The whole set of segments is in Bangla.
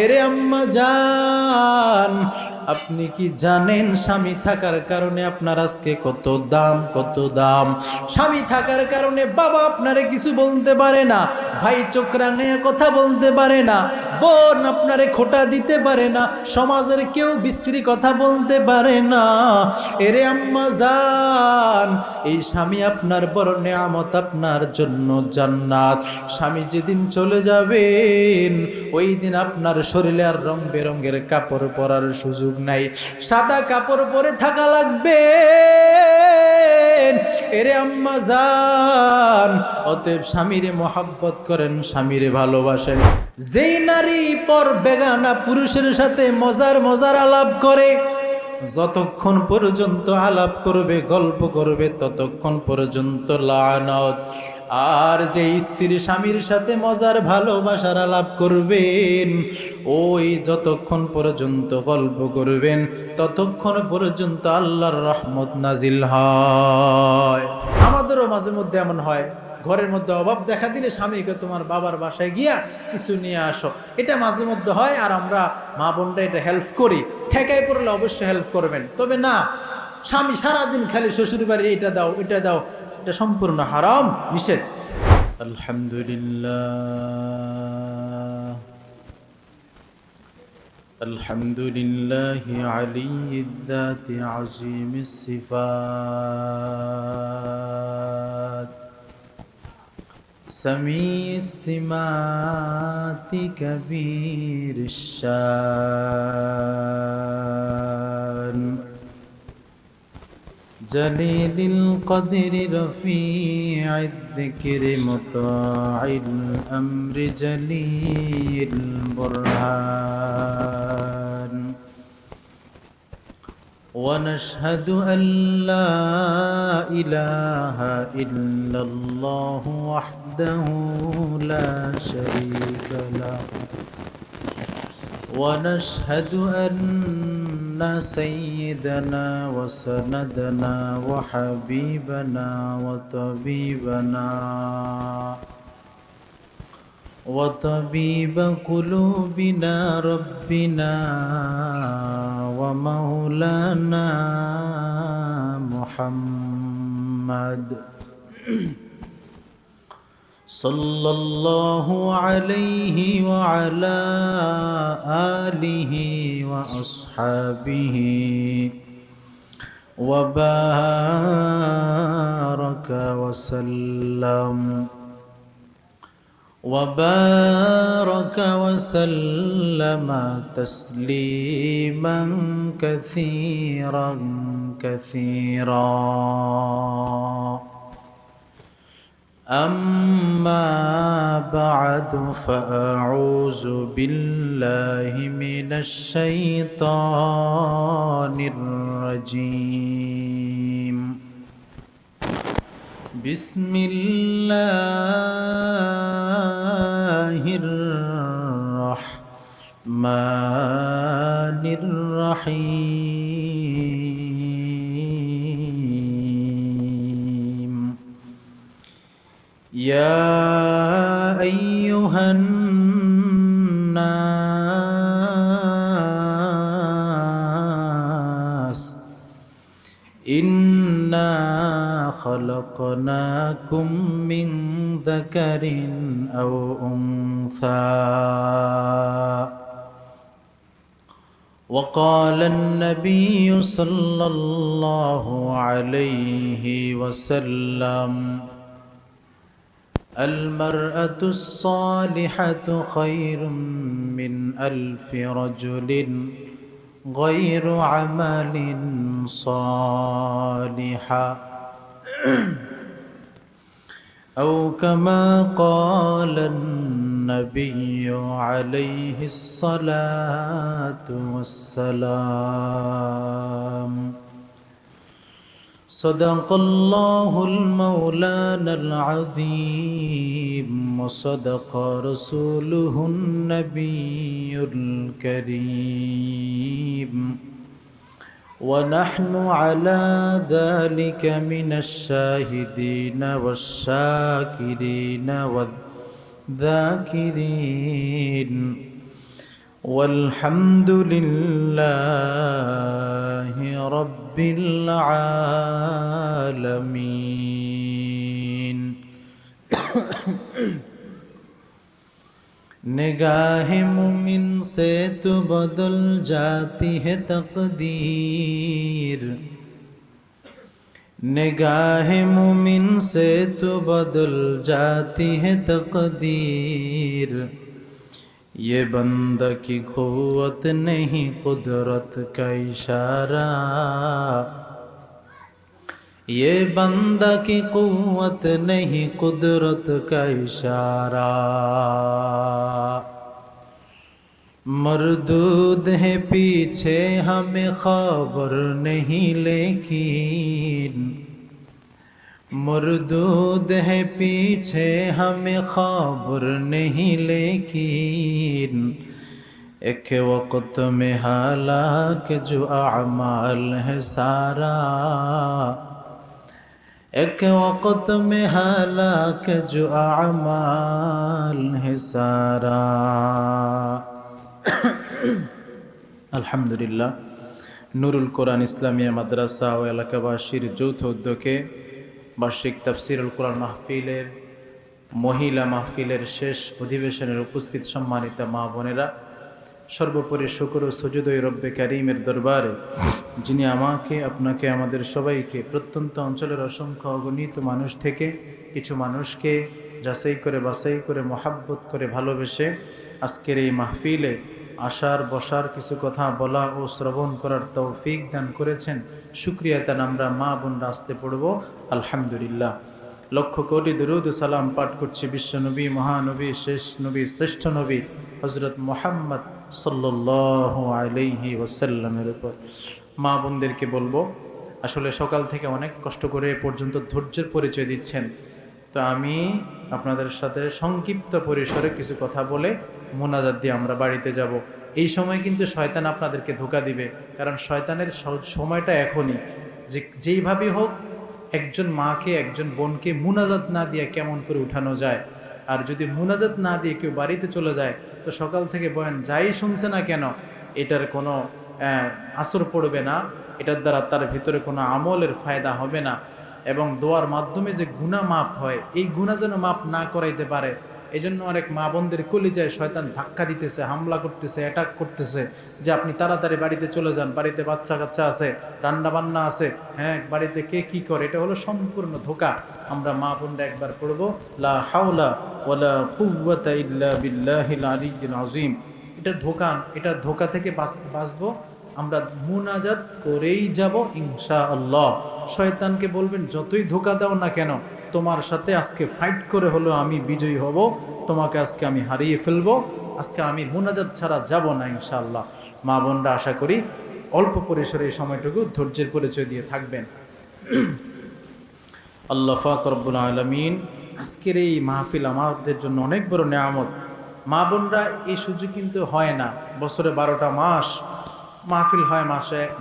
এরে আম্মা জান, আপনি কি জানেন স্বামী থাকার কারণে আপনার আজকে কত দাম, কত দাম? স্বামী থাকার কারণে বাবা আপনারে কিছু বলতে পারে না, ভাই চোখ রাঙাইয়া কথা বলতে পারে না, বোন আপনারে খোটা দিতে পারে না, সমাজের কেউ বিশ্রী কথা বলতে পারে না। এরে আম্মা জান, এই স্বামী আপনার বড় নেয়ামত, আপনার জন্য জান্নাত। স্বামী যেদিন চলে যাবেন ওই দিন আপনার শরীরে আর রং বেরঙের কাপড় পরার সুযোগ নাই, সাদা কাপড় পরে থাকা লাগবে। এরে আম্মা জান, অতএব স্বামীরে মহাব্বত করেন, স্বামীরে ভালোবাসেন। যেই নারী পর বেগানা পুরুষের সাথে মজার মজার আলাপ করে, যতক্ষণ পর্যন্ত আলাপ করবে, গল্প করবে, ততক্ষণ পর্যন্ত লানত। আর যে স্ত্রী স্বামীর সাথে মজার ভালোবাসার আলাপ করবেন, ওই যতক্ষণ পর্যন্ত গল্প করবেন, ততক্ষণ পর্যন্ত আল্লাহর রহমত নাজিল হয়। আমাদেরও মাঝে মধ্যে এমন হয়, ঘরের মধ্যে অভাব দেখা দিলে স্বামীকে তোমার বাবার বাসায় গিয়া কিছু নিয়ে আসো, এটা মাঝে মধ্যে হয়। আর আমরা মা বোনরা এটা হেল্প করি, ঠেকায় পড়লে অবশ্যই হেল্প করবেন। তবে না, স্বামী সারাদিন খালি শ্বশুর বাড়ি এটা দাও এটা দাও, এটা সম্পূর্ণ হারাম, নিষেধ। আলহামদুলিল্লাহ, আলহামদুলিল্লাহি আলিয়্যিয যাতি আযীমিস সিফাত سميع السمات كبير الشان جليل القدر رفيع الذكر مطاع الأمر جليل البرهان ونشهد أن لا إله إلا الله وحده لا شريك له ونشهد أن سيدنا وسندنا وحبيبنا وطبيب قلوبنا ربنا ومولانا محمد صلى الله عليه وعلى آله وأصحابه وبارك وسلم تسليما كثيرا كثيرا. أما بعد، فأعوذ بالله من الشيطان الرجيم. بسم الله الرحمن الرحيم. يا أيها الناس إنا خلقناكم من ذكر أو أنثى. وقال النبي صلى الله عليه وسلم: المرأة الصالحة خير من 1000 رجل غير عمل صالحا، أو كما قال النبي عليه الصلاة والسلام. صدق الله المولانا العظيم، وصدق رسوله النبي الكريم، ونحن على ذلك من الشاهدين والشاكرين والذاكرين. والحمد لله رب العالمين. निगाह मुमिन से तो बदल जाती है तकदीर, निगाह मुमिन से तो बदल जाती है तकदीर. ये बंदा की क़ुव्वत नहीं कुदरत का इशारा, ये बंदा की क़ुव्वत नहीं कुदरत का इशारा. मरदूद है पीछे हमें खबर नहीं, लेकिन मरदूद है पीछे हमें खबर नहीं, लेकिन एक वक़्त में हालाक जो अमाल है सारा, एक वक़्त में हालाक जो अमाल है सारा. আলহামদুলিল্লাহ, নুরুল কোরআন ইসলামিয়া মাদ্রাসা ও এলাকাবাসীর যৌথ উদ্যোগে বার্ষিক তাফসিরুল কোরআন মাহফিলের মহিলা মাহফিলের শেষ অধিবেশনের উপস্থিত সম্মানিত মা বোনেরা, সর্বোপরি শুকর ও সুজুদ রব্বে কারীমের দরবারে যিনি আমাকে, আপনাকে, আমাদের সবাইকে প্রত্যন্ত অঞ্চলের অসংখ্য অগণিত মানুষ থেকে কিছু মানুষকে যাচাই করে বাছাই করে মহাব্বত করে ভালোবেসে আজকের এই মাহফিলে আসার বসার কিছু কথা বলা ও শ্রবণ করার তৌফিক দান করেছেন, শুকরিয়া তান আমরা মা বোনরা আসতে পড়ব আলহামদুলিল্লাহ. লক্ষ কোটি দরুদ সালাম পাঠ করছি বিশ্বনবী, মহানবী, শেষ নবী, শ্রেষ্ঠ নবী হযরত মুহাম্মদ সাল্লাল্লাহু আলাইহি ওয়াসাল্লামের উপর. মা বোনদেরকে বলবো, আসলে সকাল থেকে অনেক কষ্ট করে এ পর্যন্ত ধৈর্যের পরিচয় দিচ্ছেন, তো আমি আপনাদের সাথে সংক্ষিপ্ত পরিসরে কিছু কথা বলে মোনাজাত দিয়ে আমরা বাড়িতে যাব. এই সময় কিন্তু শয়তান আপনাদেরকে ধোঁকা দিবে, কারণ শয়তানের সময়টা এখনই. যেইভাবে হোক একজন মাকে, একজন বোনকে মুনাজাত না দিয়ে কেমন করে উঠানো যায়. আর যদি মুনাজাত না দিয়ে কেউ বাড়িতে চলে যায়, তো সকাল থেকে বয়ান যাই শুনছে না কেন এটার কোনো আসর পড়বে না, এটার দ্বারা তার ভিতরে কোনো আমলের ফায়দা হবে না, এবং দোয়ার মাধ্যমে যে গুনাহ মাপ হয়, এই গুনাহ যেন মাপ না করাইতে পারে. এই জন্য অনেক মা বোনদের কলিজায় শয়তান ধাক্কা দিতেছে, হামলা করতেছে, অ্যাটাক করতেছে যে আপনি তাড়াতাড়ি বাড়িতে চলে যান, বাড়িতে বাচ্চা কাচ্চা আছে, রান্না বান্না আছে, হ্যাঁ বাড়িতে কে কি করে. এটা হলো সম্পূর্ণ ধোঁকা. আমরা মা বোনরা একবার পড়ব লা হাওলা ওয়ালা কুওয়াতা ইল্লা বিল্লাহিল আলিয়্যিল আযীম. এটা ধোঁকা থেকে বাঁচবো আমরা মুনাজাত করেই যাব ইনশাআল্লাহ. শয়তানকে বলবেন যতই ধোঁকা দাও না কেন, তোমার সাথে আজকে ফাইট করে হলো আমি বিজয়ী হব, তোমাকে আজকে আমি হারিয়ে ফেলবো, আজকে আমি মুনাজাত ছাড়া যাব না ইনশাআল্লাহ. মা বোনরা আশা করি অল্প পরিসরে এই সময়টুকু ধৈর্যের পরিচয় দিয়ে থাকবেন. আল্লাহ পাক রব্বুল আলামিন আজকের এই মাহফিল আমাদের জন্য অনেক বড় নেয়ামত. মা বোনরা এই সুযোগ কিন্তু হয় না, বছরে 12টা মাস মাহফিল হয়,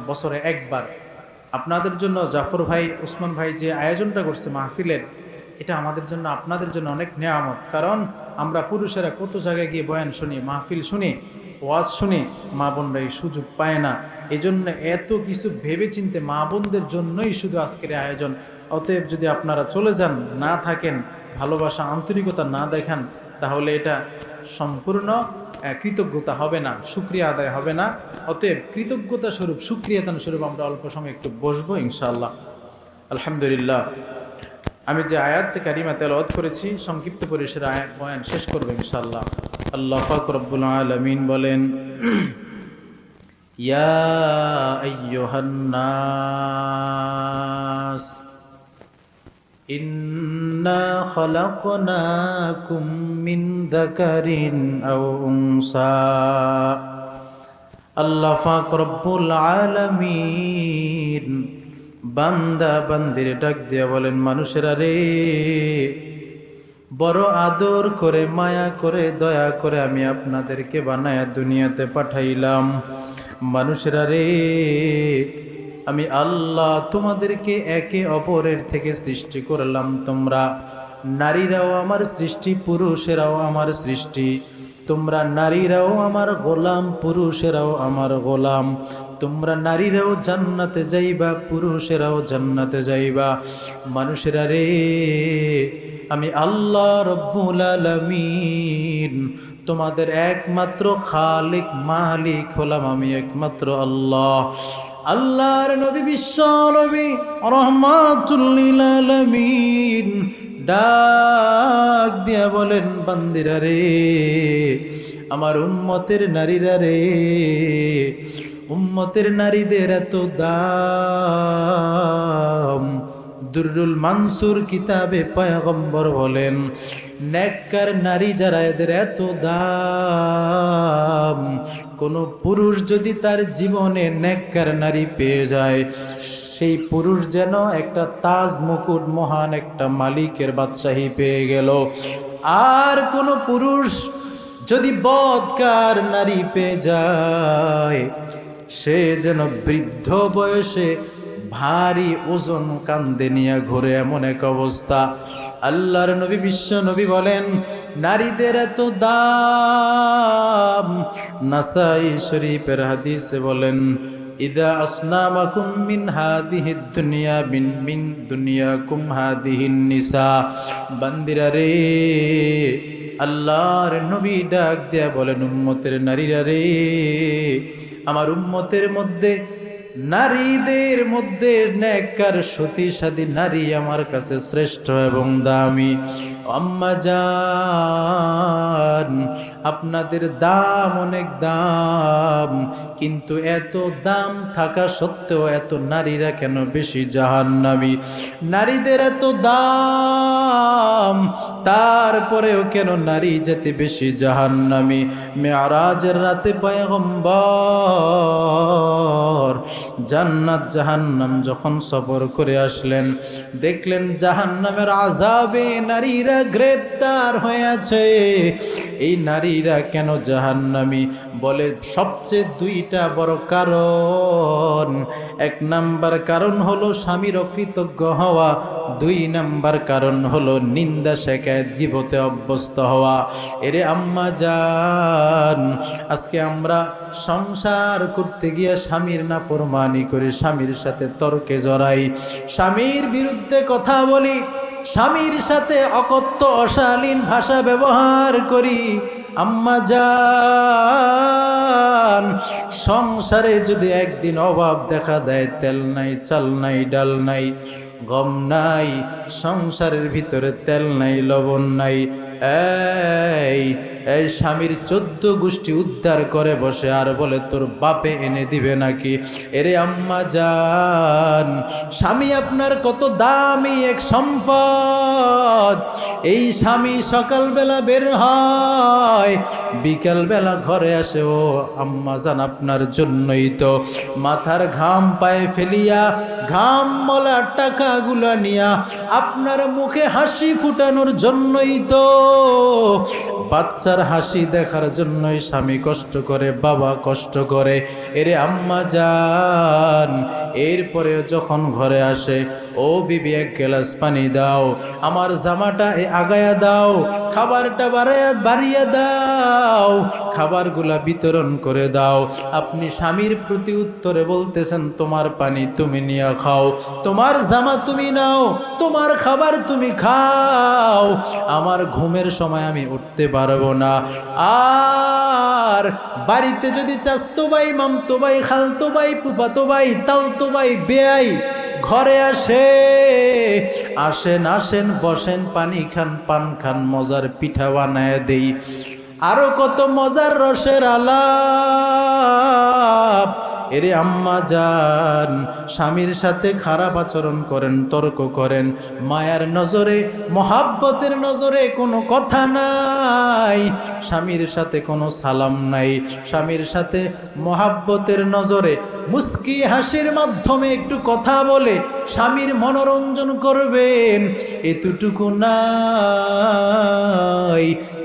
বছরে একবার. আপনাদের জন্য জাফর ভাই, উসমান ভাই যে আয়োজনটা করছে মাহফিলের, এটা আমাদের জন্য, আপনাদের জন্য অনেক নেয়ামত. কারণ আমরা পুরুষেরা কত জায়গায় গিয়ে বয়ান শুনি, মাহফিল শুনি, ওয়াজ শুনি, মা বোনরা এই সুযোগ পায় না. এই জন্য এত কিছু ভেবে চিনতে মা বোনদের জন্যই শুধু আজকের আয়োজন. অতএব যদি আপনারা চলে যান, না থাকেন, ভালোবাসা আন্তরিকতা না দেখান, তাহলে এটা সম্পূর্ণ কৃতজ্ঞতা হবে না, শুকরিয়া আদায় হবে না. অতএব কৃতজ্ঞতা স্বরূপ, শুকরিয়াদান স্বরূপ আমরা অল্প সময় একটু বসবো ইনশাআল্লাহ. আলহামদুলিল্লাহ, আমি যে আয়াত কারিমা তেলাওয়াত করেছি সংক্ষিপ্ত পরিসরে আয়াত বয়ান শেষ করবো ইনশাআল্লাহ. আল্লাহ পাক রব্বুল আলামিন বলেন, ইয়া আইয়ুহান নাস ইন্না খালাকনাকুম মিন যাকারিন আও উনসা. আল্লাহ পাক রব্বুল আলামিন বান্দা বান্দির ডাক দিয়া বলেন, মানুষেরা রে, বড় আদর করে, মায়া করে, দয়া করে আমি আপনাদেরকে বানায়া দুনিয়াতে পাঠাইলাম. মানুষেরা রে, আমি আল্লাহ তোমাদেরকে একে অপরের থেকে সৃষ্টি করলাম. তোমরা নারীরাও আমার সৃষ্টি, পুরুষেরাও আমার সৃষ্টি. তোমরা নারীরাও আমার গোলাম, পুরুষেরাও আমার গোলাম। তোমরা নারীরাও জান্নাতে যাইবা, পুরুষেরাও জান্নাতে যাইবা। মানুষেরা রে, আমি আল্লাহ রব্বুল আলামিন তোমাদের একমাত্র খালিক মালিক হলাম, আমি একমাত্র আল্লাহ। আল্লাহর নবী, বিশ্ব নবী রহমাতুল লিল আলামিন ডাক দিয়া বলেন, বান্দিরা রে, আমার উম্মতের নারীরা রে, উম্মতের নারীদের এত দাম। দুররুল মানসুর কিতাবে পয়গম্বর বলেন, নেককার নারী যারা, এদের এত দাম। কোনো পুরুষ যদি তার জীবনে নেককার নারী পেয়ে যায়, সেই পুরুষ যেন একটা তাজ মুকুট, মহান একটা মালিকের বাদশাহী পেয়ে গেল। আর কোনো পুরুষ যদি বদকার নারী পেয়ে যায়, সে যেন বৃদ্ধ বয়সে ভারী ওজন কান্দে নিয়ে ঘুরে, এমন এক অবস্থা। আল্লাহর নবী, বিশ্ব নবী বলেন, নারীদের এত দাম। নাসাই শরীফের হাদিসে বলেন, ইদা আসনামাকুম মিন হাদিহিদ দুনিয়া মিন দুনিয়াকুম হাদিহিন নিসা। বান্দিরা রে, আল্লাহর নবী ডাক দেয়া বলেন, উম্মতের নারীরা রে, আমার উম্মতের মধ্যে, নারীদের মধ্যে নেককার সতীসাধী নারী আমার কাছে শ্রেষ্ঠ এবং দামি। আম্মা জান, আপনাদের দাম, অনেক দাম, কিন্তু এত দাম থাকা সত্ত্বেও এত নারীরা কেন বেশি জাহান্নামী? নারীদের এত দাম, তারপরেও কেন নারী জাতি বেশি জাহান্নামী? মেরাজের রাতে পয়গম্বর জান্নাত জাহান্নাম যখন সফর করে আসলেন, দেখলেন জাহান্নামের আযাবে নারীরা গ্রেপ্তার হয়েছে। এই নারীরা কেন জাহান্নামী? বলে সবচেয়ে দুইটা বড় কারণ। এক নাম্বার কারণ হলো স্বামীর অকৃতজ্ঞ হওয়া, দুই নাম্বার কারণ হলো নিন্দা শেখায়ত গীবতে অভ্যস্ত হওয়া। এরে আম্মা জান, আজকে আমরা সংসার করতে গিয়ে স্বামীর নাফরমানি করি, স্বামীর সাথে তর্কে জড়াই, স্বামীর বিরুদ্ধে কথা বলি, স্বামীর সাথে অকথ্য অশালীন ভাষা ব্যবহার করি। আম্মা জান, সংসারে যদি একদিন অভাব দেখা দেয়, তেল নাই, চাল নাই, ডাল নাই, গম নাই, সংসারের ভিতরে তেল নাই, লবণ নাই, এই স্বামীর 14 গোষ্ঠী উদ্ধার করে বসে আর বলে তোর বাপে এনে দিবে নাকি? এরে আম্মা জান, স্বামী আপনার কত দামি এক সম্পদ। এই স্বামী সকালবেলা বের হয়, বিকালবেলা ঘরে আসে, ও আম্মা জান আপনার জন্যই তো। মাথার ঘাম পায়ে ফেলিয়া, ঘাম মলা টাকাগুলা নিয়া আপনার মুখে হাসি ফুটানোর জন্যই তো। বাচ্চার হাসি দেখার জন্যই স্বামী কষ্ট করে, বাবা কষ্ট করে। এরে আম্মা জান, এরপরে যখন ঘরে আসে, ও বিবি এক গ্লাস পানি দাও, আমার জামাটা আগায়া দাও, খাবারটা বাড়িয়ে দাও, খাবারগুলা বিতরণ করে দাও। আপনি স্বামীর প্রতি উত্তরে বলতেছেন, তোমার পানি তুমি নিয়ে খাও, তোমার জামা তুমি নাও, তোমার খাবার তুমি খাও, আমার ঘুমের সময় আমি উঠতে পারবো না। আর বাড়িতে যদি চাচতো ভাই, মামতো ভাই, খালতো ভাই, ফুফাতো ভাই, তালতো ভাই, বেয়াই ঘরে আসেন, বসেন, পানি খান, পান খান, মজার পিঠা বানায় দেই, আরো কত মজার রসের আলাপ। এরে আম্মা জান, স্বামীর সাথে খারাপ আচরণ করেন, তর্ক করেন, মায়ার নজরে, মহাব্বতের নজরে কোনো কথা নাই, স্বামীর সাথে কোনো সালাম নাই, স্বামীর সাথে মহাব্বতের নজরে মুস্কি হাসির মাধ্যমে একটু কথা বলে স্বামীর মনোরঞ্জন করবেন, এতটুকু নাই,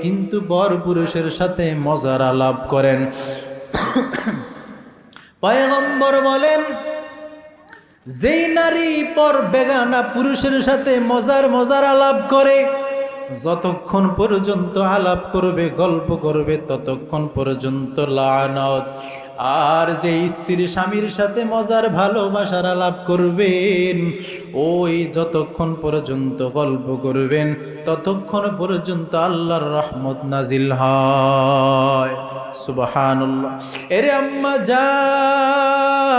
কিন্তু বর পুরুষের সাথে মজার আলাপ করেন। পয়গম্বর বলেন, যেই নারী পর বেগানা পুরুষের সাথে মজার আলাপ করে, যতক্ষণ পর্যন্ত আলাপ করবে, গল্প করবে, ততক্ষণ পর্যন্ত লানত। আর যে স্ত্রী স্বামীর সাথে মজার ভালোবাসার আলাপ করবেন, ওই যতক্ষণ পর্যন্ত গল্প করবেন ততক্ষণ পর্যন্ত আল্লাহর রহমত নাজিল হয়। সুবহানাল্লাহ। এরে আম্মা জান,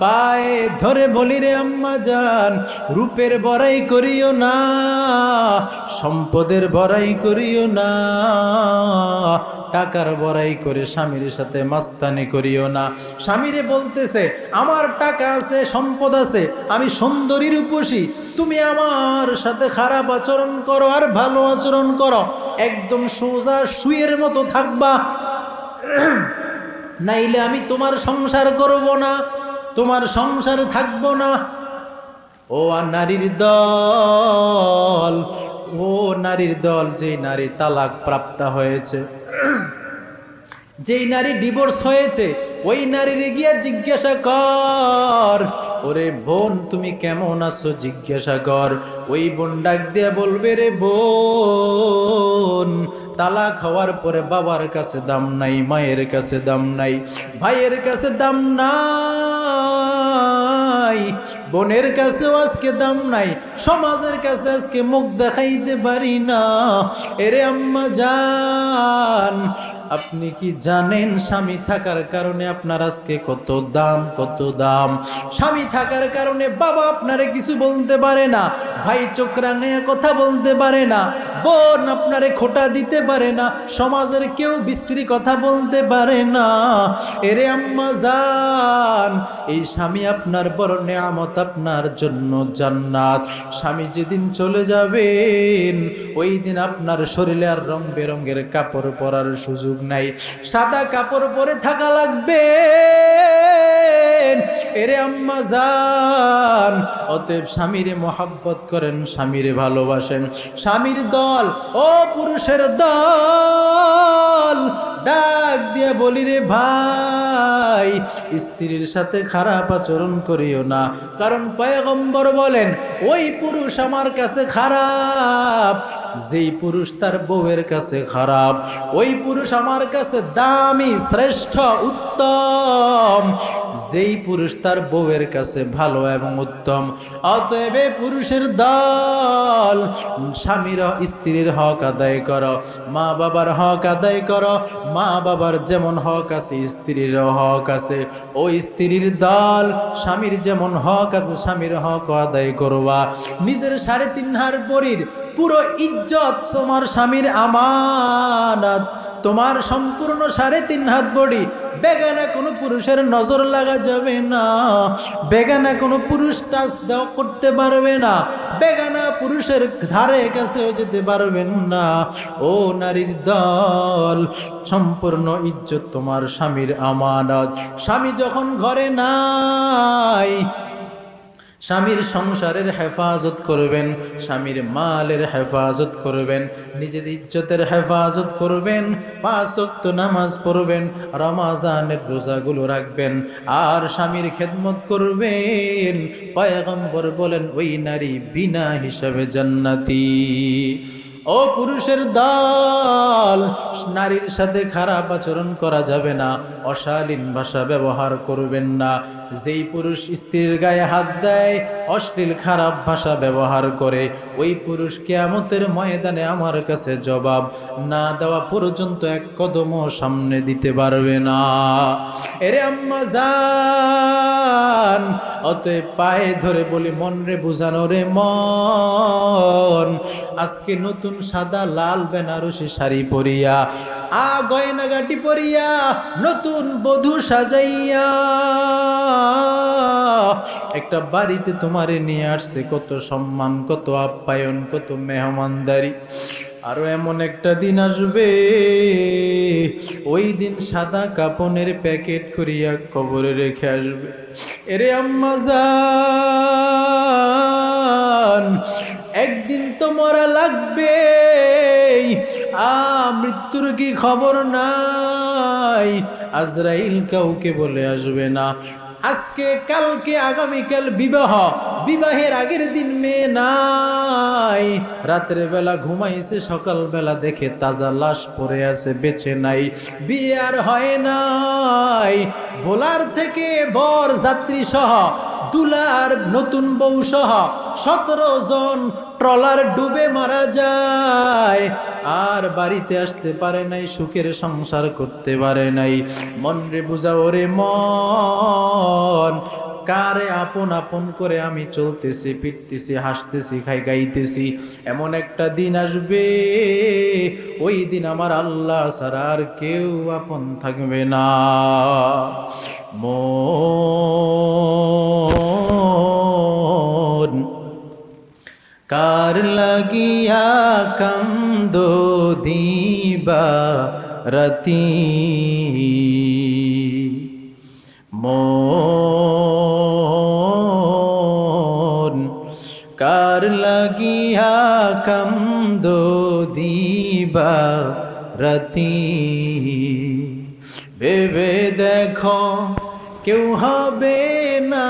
পায়ে ধরে বলি রে আম্মা জান, রূপের বড়াই করিও না, সম্পদের বড়াই করিও না, টাকার বড়াই করে স্বামীর সাথে মাস্তানি করিও না। স্বামীরে বলতেছে আমার টাকা আছে, সম্পদ আছে, আমি সুন্দরী রূপসী, তুমি আমার সাথে খারাপ আচরণ করো আর ভালো আচরণ করো, একদম সোজা সুয়ের মতো থাকবা, নাইলে আমি তোমার সংসার করব না, তোমার সংসার থাকবো না। ও নারীর দল, ও নারীর দল, যে নারী তালাক প্রাপ্ত হয়েছে, যেই নারী ডিভোর্স হয়েছে, ওই নারীর গিয়া জিজ্ঞাসা কর, ওরে বোন তুমি কেমন আছো জিজ্ঞাসা কর। ওই বোন ডাক দিয়া বলবে, রে বোন, তালাক হওয়ার পরে বাবার কাছে দাম নাই, মায়ের কাছে দাম নাই, ভাইয়ের কাছে দাম নাই, বোনের কাছেও আজকে দাম নাই, সমাজের কাছে আজকে মুখ দেখাইতে পারি না। এরে আম্মা জান, আপনি কি জানেন স্বামী থাকার কারণে আপনার আজকে কত দাম, কত দাম? স্বামী থাকার কারণে বাবা আপনারে কিছু বলতে পারে না, ভাই চোখ রাঙাইয়া কথা বলতে পারে না, বোন আপনারে খোটা দিতে পারে না, সমাজের কেউ বিশ্রী কথা বলতে পারে না। এরে আম্মা জান, এই স্বামী আপনার বড় নেয়ামত, আপনার জন্য জান্নাত। স্বামী যেদিন চলে যাবেন, ওই দিন আপনার শরীরে আর রং বেরঙের কাপড় পরার সুযোগ নাই, সাদা কাপড় পরে থাকা লাগবে। এরে আম্মা জান, অতএব স্বামীরে মহাব্বত করেন, স্বামীরে ভালোবাসেন। স্বামীর দল, ও পুরুষের দল, ডাক দিয়া বলি রে ভাই, স্ত্রীর সাথে খারাপ আচরণ করিও না, কারণ পয়গম্বর বলেন ওই পুরুষ আমার কাছে খারাপ যেই পুরুষ তার বউয়ের কাছে খারাপ, ওই পুরুষ আমার কাছে দামি, শ্রেষ্ঠ, উত্তম যেই পুরুষ তার বউয়ের কাছে ভালো এবং উত্তম। অতএব পুরুষের দল, স্বামীর স্ত্রীর হক আদায় করো, মা বাবার হক আদায় করো, মা বাবার যেমন হক আছে স্ত্রীরও হক আছে। ওই স্ত্রীর দল, স্বামীর যেমন হক আছে স্বামীর হক আদায় করবা। নিজের 3.5 হাত বড়ির পুরো ইজ্জত তোমার স্বামীর আমানত, তোমার সম্পূর্ণ 3.5 হাত বড়ি বেগানা কোনো পুরুষের নজর লাগা যাবে না, বেগানা কোনো পুরুষ টাচ দাও করতে পারবে না, বেগানা পুরুষের ধারে কাছেও যেতে পারবেন না। ও নারীর দল, সম্পূর্ণ ইজ্জত তোমার স্বামীর আমানত। স্বামী যখন ঘরে নাই, স্বামীর সংসারের হেফাজত করবেন, স্বামীর মালের হেফাজত করবেন, নিজের ইজ্জতের হেফাজত করবেন, 5 ওয়াক্ত নামাজ পড়বেন, রমজানের রোজাগুলো রাখবেন, আর স্বামীর খেদমত করবেন। পয়গম্বর বলেন ওই নারী বিনা হিসাবে জান্নাতি। ও পুরুষের দল, নারীর সাথে খারাপ আচরণ করা যাবে না, অশালীন ভাষা ব্যবহার করবেন না। যেই পুরুষ স্ত্রীর গায়ে হাত দেয়, অশ্লীল খারাপ ভাষা ব্যবহার করে, ওই পুরুষ কিয়ামতের ময়দানে আমার কাছে জবাব না দেওয়া পর্যন্ত 1 কদমও সামনে দিতে পারবে না। এরে আম্মা জান, অতএব পায়ে ধরে বলি, মন রে বুঝানো রে মন, আজকে নতুন সাদা লাল বেনারসি শাড়ি পরিয়া, গয়নাগাটি পরিয়া, নতুন বধূ সাজাইয়া একটা বাড়িতে তোমারে নিয়ে আসছে, কত সম্মান, কত আপ্যায়ন, কত মেহমানদারি। আরো এমন একটা দিন আসবে, ওই দিন সাদা কাপনের প্যাকেট করিয়া কবরে রেখে আসবে। এরে আম্মা জান, একদিন তো মরা লাগবে, মৃত্যুর কি খবর নাই? আজরাইল কাউকে বলে আসবে না। আজকে কালকে আগামীকাল বিবাহ, বিবাহের আগের দিন মেয়ে নাই, রাতের বেলা ঘুমাইছে, সকালবেলা দেখে তাজা লাশ পড়ে আছে, বেঁচে নাই, বিয়ে আর হয় নাই। ভোলার থেকে বর যাত্রী সহ দুলার নতুন বউ সহ 17 জন ট্রলার ডুবে মারা যায়, আর বাড়িতে আসতে পারে নাই, সুখের সংসার করতে পারে নাই। মন রে বুঝাও রে মন, কারে আপন আপন করে আমি চলতেছি, ফিরতেছি, হাসতেছি, গাইতেছি। এমন একটা দিন আসবে, ওই দিন আমার আল্লাহ ছাড়া আর কেউ আপন থাকবে না। মন কার লাগিয়া কান্দো দিবা রাতি, মন কার লাগিয়া কান্দো দিবা রাতি। ভেবে দেখো কেউ হবে না,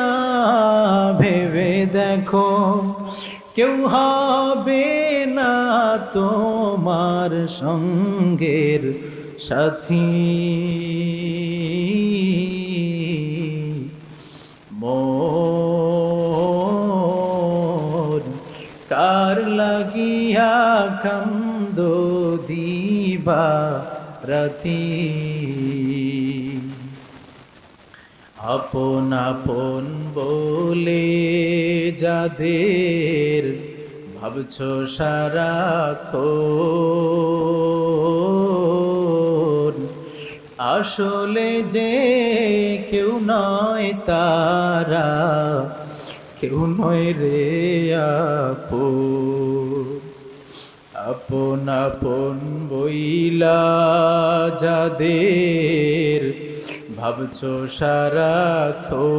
ভেবে দেখো কেউ হবে না তোমার সঙ্গের সাথী। মন কার লাগিয়া কান্দো দিবা রাতি। আপন আপন বলে যাদের ভাবছো সারাক্ষণ, আসলে যে কেউ নয় তারা, কেউ নয় রে আপন। আপন আপন বইলা যাদের ভাবছো সারাক্ষণ,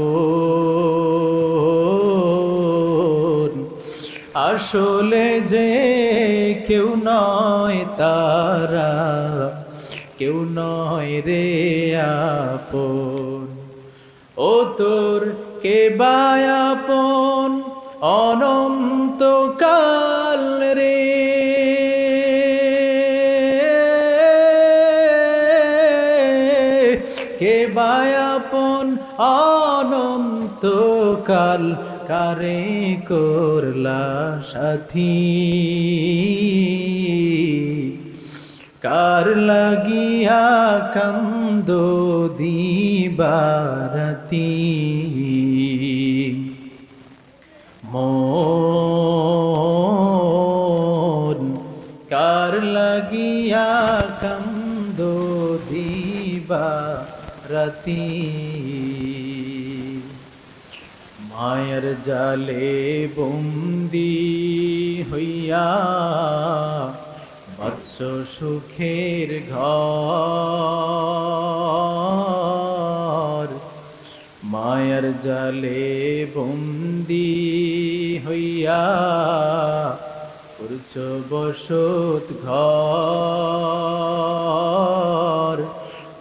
আসলে যে কেউ নয় তারা, কেউ নয় রে আপন। ও তোর কে বায়াপন অনন্তকাল রে, কে বায়াপন অনন্তকাল, কারে করলা সাথী, কার লাগিয়া কান্দো দিবা রাতি। মন কার লাগিয়া কান্দো দিবা রাতি। মায়ের জালে বন্দি হইয়া বৎস সুখের ঘর, মায়ের জালে বন্দি হইয়া করছ বসত ঘর,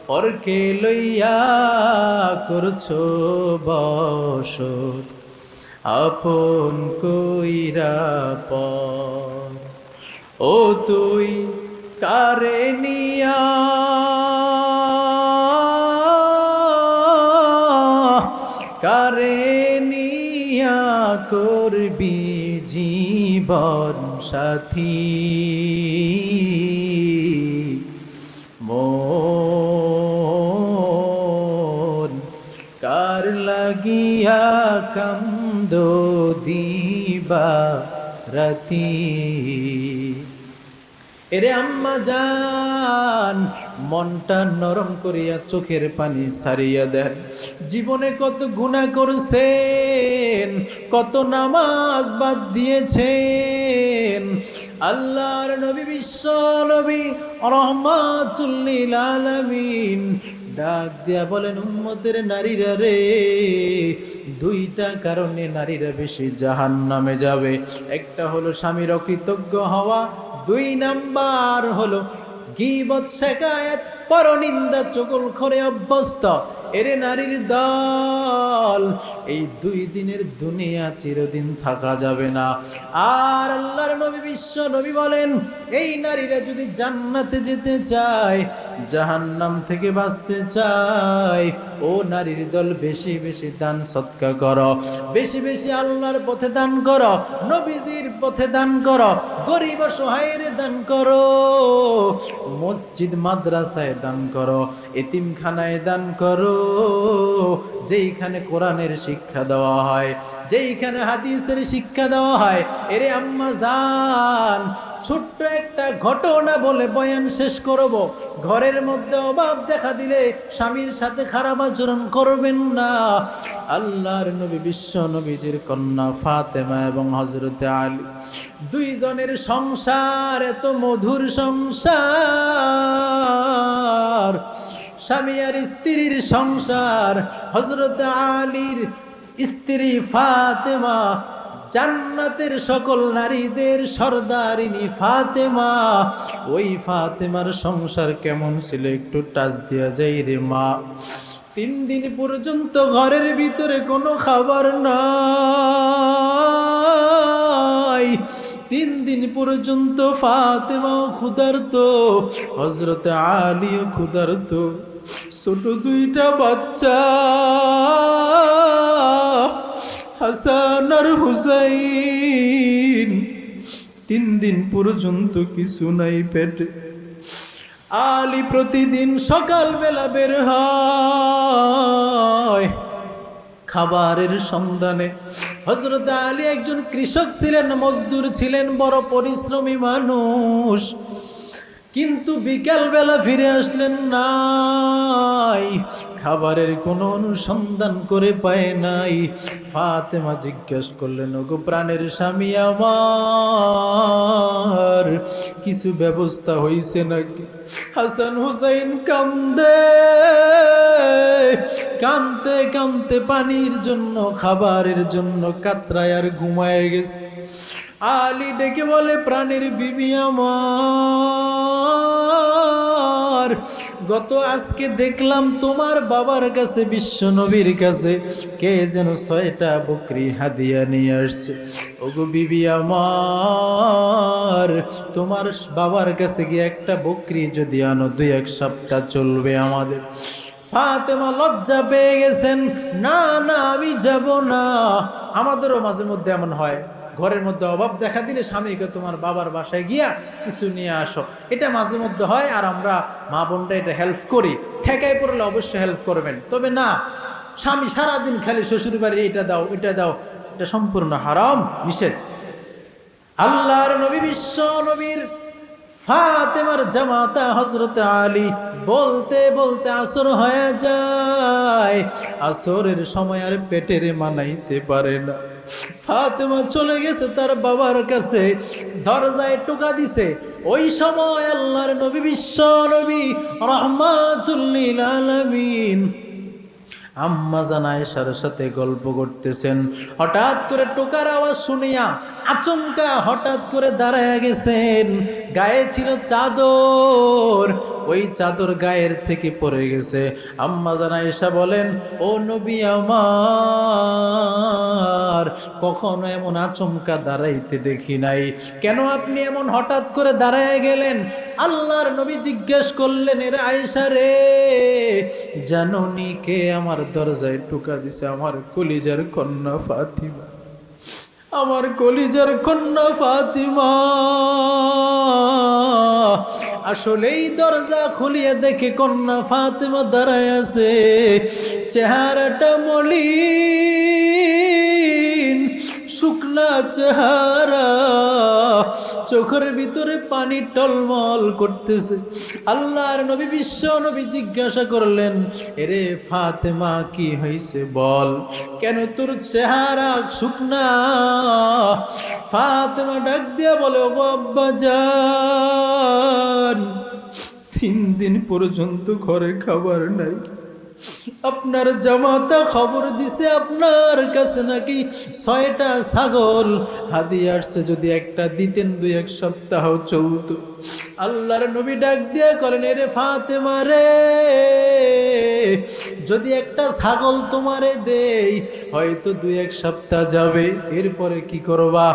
পরকে লইয়া করছ বসত আপন কইরা পর। ও তুই কারে নিয়া কারে নিয়া করবি জীবন সাথী। মন কার লাগিয়া কান্দো দিবা রাতি। এরে আম্মা জান, মনটা নরম করিয়া চোখের পানি ছাড়িয়া দেন। জীবনে কত গুনাহ করছেন, কত নামাজ বাদ দিয়েছেন। আল্লাহর নবী, বিশ্ব নবী রাহমাতুল লিল আলামিন ডাক দিয়া বলেন, উম্মতের নারীরা রে, দুইটা কারণে নারীরা বেশি জাহান্নামে যাবে। একটা হলো স্বামীর অকৃতজ্ঞ হওয়া, 2 নাম্বার হলো গীবত, শিকায়াত, পরনিন্দা, চুগলখড়ে অভ্যস্ত। এরে নারীর দল ফল। এই 2 দিনের দুনিয়া চিরদিন থাকা যাবে না। আর আল্লাহর নবী বিশ্ব নবী বলেন, এই নারীরা যদি জান্নাতে যেতে চায়, জাহান্নাম থেকে বাঁচতে চায়, ও নারীর দল বেশি বেশি দান সদকা করো, বেশি বেশি আল্লাহর পথে দান করো, নবীজির পথে দান করো, গরিব অসহায়ের দান করো, মসজিদ মাদ্রাসায় দান করো, এতিমখানায় দান করো, যেইখানে কোরআনের শিক্ষা দেওয়া হয়, যেইখানে হাদিসের শিক্ষা দেওয়া হয়। এরে আম্মা জান, ছোট্ট একটা ঘটনা বলে বয়ান শেষ করব। ঘরের মধ্যে অভাব দেখা দিলে স্বামীর সাথে খারাপ আচরণ করবেন না। আল্লাহর নবী বিশ্ব নবীজির কন্যা ফাতেমা এবং হযরতে আলী, 2 জনের সংসার এত মধুর সংসার, স্বামী আর স্ত্রীর সংসার। হযরতে আলীর স্ত্রী ফাতেমা জান্নাতের সকল নারীদের সর্দারিনী ফাতেমা। ওই ফাতেমার সংসার কেমন ছিল একটু টাচ দিয়া যাই রে মা। 3 দিন পর্যন্ত ঘরের ভিতরে কোনো খাবার নাই। 3 দিন পর্যন্ত ফাতেমাও ক্ষুধার্ত, হযরতে আলীও ক্ষুধার্ত। ছোট 2টা বাচ্চা হাসান আর হুসাইন, 3 দিন পর্যন্ত কিছু নাই পেটে। আলী প্রতিদিন সকালবেলা বের হয় খাবারের সন্ধানে। হযরত আলী একজন কৃষক ছিলেন, মজদুর ছিলেন, বড় পরিশ্রমী মানুষ, কিন্তু বিকালবেলা ফিরে আসলেন নাই, খাবারের কোনো অনুসন্ধান করে পায় নাই। ফাতেমা জিজ্ঞেস করলেন, ওগো প্রাণের স্বামী আমার, কিছু ব্যবস্থা হইছে নাকি? হাসান হুসাইন কান্দে, কানতে কানতে পানির জন্য, খাবারের জন্য কাতরায় আর ঘুমায় গেছে। আলী ডেকে বলে, প্রাণের বিবি আমার, গত আজকে দেখলাম তোমার বাবার কাছে, বিশ্ব নবীর কাছে কে যেন 6টা বকরি হাদিয়া নিয়ে আসছে। ওগো বিবি আমার, তোমার বাবার কাছে গিয়ে একটা বকরি যদি আনো, 2-1 সপ্তাহ চলবে আমাদের। ফাতেমা লজ্জা পেয়ে গেছেন, না না আমি যাব না। আমাদেরও মাঝে মধ্যে এমন হয়, ঘরের মধ্যে অভাব দেখা দিলে স্বামীকে তোমার বাবার বাসায় গিয়া কিছু নিয়ে আসো, এটা মাঝে মধ্যে হয়। আর আমরা মা বোনরা এটা হেল্প করি, ঠেকায় পড়লে অবশ্যই হেল্প করবেন। তবে না, স্বামী সারাদিন খালি শ্বশুর বাড়ি এটা দাও এটা দাও, এটা সম্পূর্ণ হারাম, নিষেধ। আল্লাহর নবী বিশ্ব নবীর ফাতেমার জামাতা হযরতে আলী বলতে বলতে আসর হয়ে যায়। আসরের সময় আর পেটের মানাইতে পারে না, ফাতেমা চলে গেছে তার বাবার কাছে, দরজায় টোকা দিছে। ওই সময় আল্লাহর নবী বিশ্ব নবী রাহমাতুল লিল আলামিন আম্মা জান আয়েশার সাথে গল্প করতেছেন। হঠাৎ করে টোকার আওয়াজ শুনিয়া আচমকা হঠাৎ করে দাঁড়ায় গেছেন। গায়ে ছিল চাদর, ওই চাদর গায়ের থেকে পড়ে গেছে। আম্মা জান আয়েশা বলেন, ও নবী আমার, কখনো এমন আচমকা দাঁড়াইতে দেখি নাই, কেন আপনি এমন হঠাৎ করে দাঁড়ায় গেলেন? আল্লাহর নবী জিজ্ঞেস করলেন, এর আয়েশা রে, জানোনি কে আমার দরজায় টোকা দিছে? আমার কলিজার কন্যা ফাতিমা, আমার কলিজার কন্যা ফাতিমা। আসলেই দরজা খুলিয়ে দেখে কন্যা ফাতিমা দাঁড়ায় আছে, চেহারাটা মলিন, শুকনা চেহারা, চোখের ভিতরে পানি টলমল করতেছে। আল্লাহর নবী বিশ্ব নবী জিজ্ঞাসা করলেন, এরে ফাতেমা কি হয়েছে বল, কেন তোর চেহারা শুকনা? ফাতেমা ডাক দিয়া বলে, ওগো আব্বাজান, 3 দিন পর্যন্ত ঘরে খাবার নাই, আপনার জামাতা খবর দিছে আপনার কাছে নাকি 6টা ছাগল হাদিয়া আসছে, যদি একটা দিতেন 2-1 সপ্তাহ চলতো। আল্লাহর নবী ডাক দিয়া করেন, এরে ফাতেমা রে, যদি একটা ছাগল তোমারে দেই হয়তো 2-1 সপ্তাহ যাবে, এরপরে কি করবা?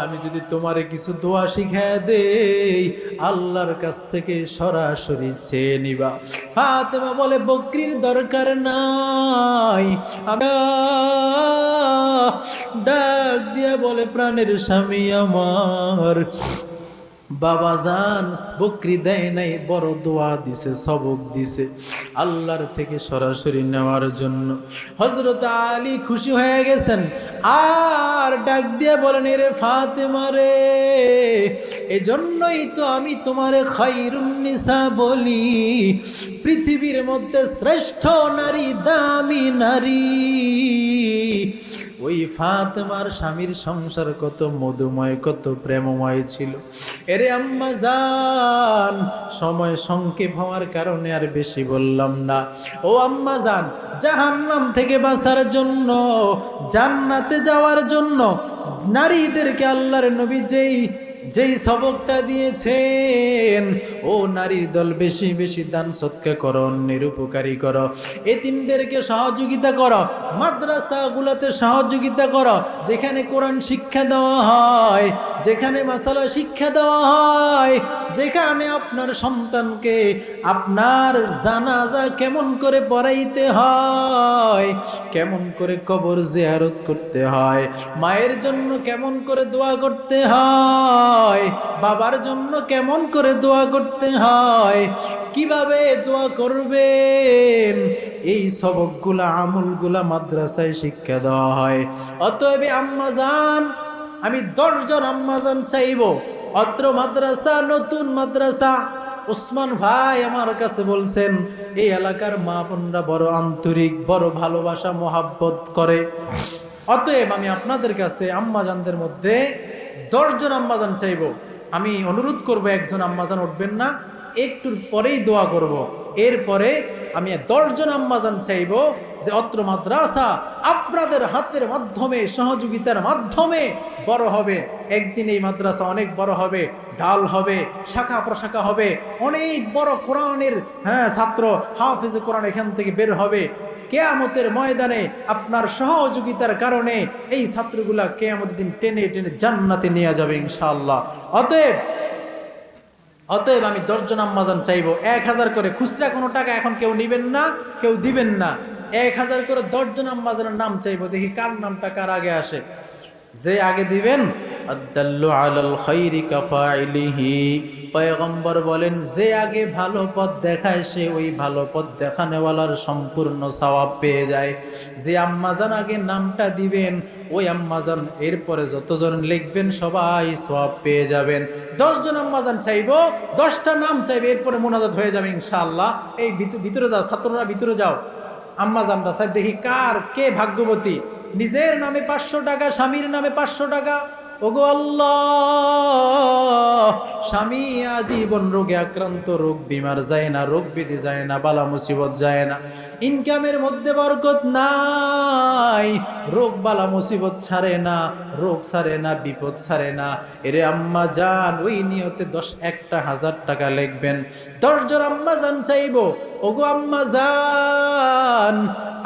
আমি যদি তোমারে কিছু দোয়া শিখায় দেই আল্লাহর কাছ থেকে সরাসরি চেয়ে নিবা। ফাতেমা বলে বকরির দরকার নাই। ডাক দিয়া বলে প্রাণের স্বামী আমার, বাবা জান বকরি দেয় নাই, বড় দোয়া দিছে, সবক দিছে আল্লাহর থেকে সরাসরি নেওয়ার জন্য। হযরত আলী খুশি হয়ে গেছেন আর ডাক দিয়ে বলেন, রে ফাতেমা রে, এজন্যই তো আমি তোমারে খায়রুন নিসা বলি, পৃথিবীর মধ্যে শ্রেষ্ঠ নারী, দামি নারী। ওই ফাতেমার স্বামীর সংসার কত মধুময়, কত প্রেমময় ছিল। এরে আম্মা জান, সময় সংক্ষেপ হওয়ার কারণে আর বেশি বললাম না। ও আম্মা জান, জাহান্নাম থেকে বাঁচার জন্য, জান্নাতে যাওয়ার জন্য নারীদেরকে আল্লাহর নবী যেই সবকটা দিয়েছেন, ও নারীর দল বেশি বেশি দান সৎকা করো, অন্যের উপকারী করো, এতিমদেরকে সহযোগিতা করো, মাদ্রাসাগুলোতে সহযোগিতা করো, যেখানে কোরআন শিক্ষা দেওয়া হয়, যেখানে মাসালা শিক্ষা দেওয়া হয়, যেখানে আপনার সন্তানকে আপনার জানাজা কেমন করে পড়াইতে হয়, কেমন করে কবর জিয়ারত করতে হয়, মায়ের জন্য কেমন করে দোয়া করতে হয়, বাবার জন্য কেমন করে দোয়া করতে হয়, কিভাবে দোয়া করবেন, এই সবকগুলা আমলগুলা মাদ্রাসায় শিক্ষা দেওয়া হয়। অতএব আম্মাজান, আমি 10 জন আম্মাজান চাইব। অত্র মাদ্রাসা নতুন মাদ্রাসা, ওসমান ভাই আমার কাছে বলছেন এই এলাকার মা বোনরা বড় আন্তরিক, বড় ভালোবাসা মোহাব্বত করে। অতএব আমি আপনাদের কাছে আম্মাজানদের মধ্যে 10 জন আম্মাজান চাইব। আমি অনুরোধ করব, একজন আম্মাজান উঠবেন না, একটুর পরেই দোয়া করব। এরপরে আমি 10 জন আম্মাজান চাইব যে অত্র মাদ্রাসা আপনাদের হাতের মাধ্যমে, সহযোগিতার মাধ্যমে বড় হবে। একদিন এই মাদ্রাসা অনেক বড় হবে, ঢাল হবে, শাখা প্রশাখা হবে, অনেক বড় কোরআনের ছাত্র হাফেজে কোরআন এখান থেকে বের হবে। কিয়ামতের ময়দানে আপনার সহযোগিতার কারণে এই ছাত্রগুলা কিয়ামতের দিন টেনে টেনে জান্নাতে নিয়ে যাবে ইনশাআল্লাহ। অতএব আমি 10 জন আম্মাজান চাইব। 1000 করে, খুচরা কোনো টাকা এখন কেউ নিবেন না, কেউ দিবেন না। 1000 করে 10 জন আম্মাজানের নাম চাইব। দেখি কার নামটা কার আগে আসে। যে আগে দিবেন, আদাল্লু আলাল খাইরি কাফাইলিহি, পয়গম্বর বলেন যে আগে ভালো পথ দেখায় সে ওই ভালো পথ দেখানেওয়ালার সম্পূর্ণ সওয়াব পেয়ে যায়। যে আম্মাজান আগে নামটা দিবেন ওই আম্মাজান এরপরে যতজন লিখবেন সবাই সওয়াব পেয়ে যাবেন। 10 জন আম্মাজান চাইব, 10টা নাম চাইবে, এরপরে মোনাজাত হয়ে যাবে ইনশাআল্লাহ। এই ভিতরে যাও, ছাত্ররা ভিতরে যাও, আম্মাজানরা চাই দেখি কে ভাগ্যবতী। নিজের নামে 500 টাকা, স্বামীর নামে 500 টাকা। ওগো আল্লাহ, স্বামী আজীবন রোগে আক্রান্ত, রোগ বিমার যায় না, রোগ ব্যাধি যায় না, বালা মুসিবত যায় না, ইনকামের মধ্যে বরকত নাই, রোগ বালা মুসিবত ছাড়ে না, রোগ ছাড়ে না, বিপদ ছাড়ে না। এরে আম্মা জান, ওই নিয়তে 1000 টাকা লিখবেন। 10 জন আম্মা জান চাইব। ওগো আম্মা জান,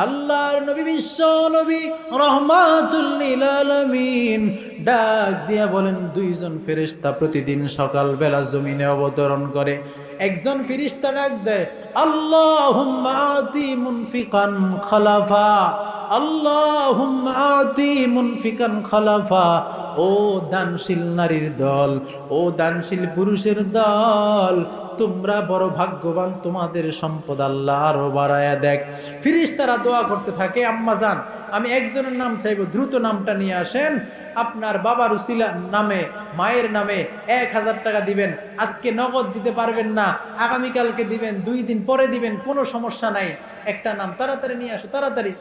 আল্লাহর নবী, বিশ্ব নবী, রহমাতুল লিল আলামিন ডাক দিয়া বলেন 2 জন ফেরেশতা প্রতিদিন সকালবেলা জমিনে অবতরণ করে। একজন ফেরেশতা ডাক দেয়, আল্লাহুম্মা আতি মুনফিকান খালাফা, আল্লাহুম্মা আতি মুনফিকান খালাফা। ও দানশীল নারীর দল, ও দানশীল পুরুষের দল, তোমরা বড় ভাগ্যবান, তোমাদের সম্পদ আল্লাহ আরো বাড়ায়া দেখ। ফেরেশতারা দোয়া করতে থাকে, আম্মাজান আমি একজনের নাম চাইবো, দ্রুত নামটা নিয়ে আসেন। আপনার বাবার উসিলা নামে, মায়ের নামে 1000 টাকা দিবেন। আজকে নগদ দিতে পারবেন না, আগামীকালকে দিবেন, 2 দিন পরে দিবেন, কোনো সমস্যা নাই। একটা নাম তাড়াতাড়ি নিয়ে আসো, তাড়াতাড়ি।